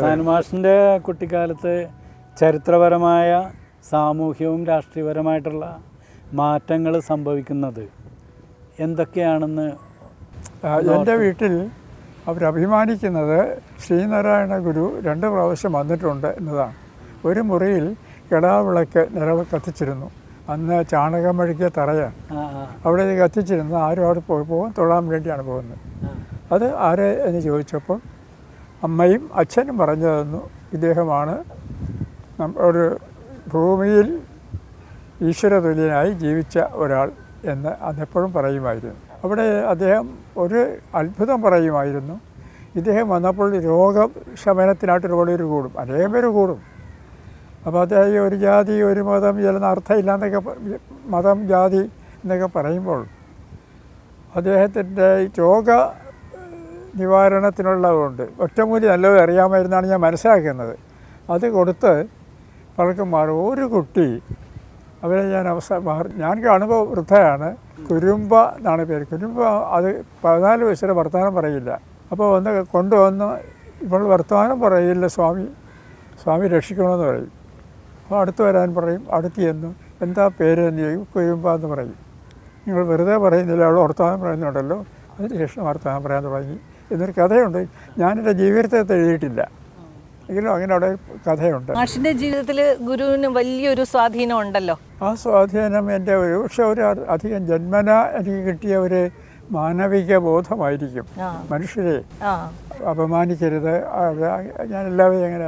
സാനുമാഷിൻ്റെ കുട്ടിക്കാലത്ത് ചരിത്രപരമായ സാമൂഹ്യവും രാഷ്ട്രീയപരമായിട്ടുള്ള മാറ്റങ്ങൾ സംഭവിക്കുന്നത് എന്തൊക്കെയാണെന്ന് എൻ്റെ വീട്ടിൽ അവരഭിമാനിക്കുന്നത് ശ്രീനാരായണ ഗുരു 2 പ്രാവശ്യം വന്നിട്ടുണ്ട് എന്നതാണ്. ഒരു മുറിയിൽ കിടാവിളക്ക് നിലവ് കത്തിച്ചിരുന്നു. അന്ന് ചാണകം മെഴുകിയ തറയാണ്. അവിടെ കത്തിച്ചിരുന്നു. ആരും അവിടെ പോകും തൊഴാൻ വേണ്ടിയാണ് പോകുന്നത്. അത് ആരെ എന്ന് ചോദിച്ചപ്പോൾ അമ്മയും അച്ഛനും പറഞ്ഞു തന്നു, ഇദ്ദേഹമാണ് ഒരു ഭൂമിയിൽ ഈശ്വരതുല്യനായി ജീവിച്ച ഒരാൾ എന്ന് അതെപ്പോഴും പറയുമായിരുന്നു. അവിടെ അദ്ദേഹം ഒരു അത്ഭുതം പറയുമായിരുന്നു. ഇദ്ദേഹം വന്നപ്പോൾ രോഗശമനത്തിനായിട്ട് ഒരുപാട് കൂടും, അനേകം പേര് കൂടും. അപ്പോൾ അദ്ദേഹം ഒരു ജാതി ഒരു മതം ഇതിലൊന്നും അർത്ഥമില്ലാന്നൊക്കെ മതം ജാതി എന്നൊക്കെ പറയുമ്പോൾ അദ്ദേഹത്തിൻ്റെ രോഗ നിവാരണത്തിനുള്ളതുകൊണ്ട് ഒറ്റമൂലി നല്ലത് അറിയാമായിരുന്നാണ് ഞാൻ മനസ്സിലാക്കുന്നത്. അത് കൊടുത്ത് പലർക്കും മാറും. ഒരു കുട്ടി അവരെ ഞാൻ കാണുമ്പോൾ വൃദ്ധയാണ്, കുരുമ്പ എന്നാണ് പേര്. കുരുമ്പ അത് 14 വയസ്സിൽ വർത്തമാനം പറയില്ല. അപ്പോൾ കൊണ്ടുവന്ന് ഇപ്പോൾ വർത്തമാനം പറയില്ല, സ്വാമി രക്ഷിക്കണമെന്ന് പറയും. അപ്പോൾ അടുത്ത് വരാൻ പറയും. അടുത്ത് ചെന്നു എന്താ പേര് എന്ന് ചോദിക്കും. കുരുമ്പ എന്ന് പറയും. നിങ്ങൾ വെറുതെ പറയുന്നില്ല, അവൾ വർത്തമാനം പറയുന്നുണ്ടല്ലോ, അതിന് ശേഷം വർത്തമാനം പറയാൻ തുടങ്ങി എന്നൊരു കഥയുണ്ട്. ഞാനെൻ്റെ ജീവിതത്തെ എഴുതിയിട്ടില്ല, എങ്കിലും അങ്ങനെ അവിടെ കഥയുണ്ട്. മാഷിൻ്റെ ജീവിതത്തിൽ ഗുരുവിന് വലിയൊരു സ്വാധീനം ഉണ്ടല്ലോ. ആ സ്വാധീനം എൻ്റെ പക്ഷെ അധികം ജന്മന എനിക്ക് കിട്ടിയ ഒരു മാനവിക ബോധമായിരിക്കും. മനുഷ്യരെ അപമാനിക്കരുത്, ഞാൻ എല്ലാവരെയും അങ്ങനെ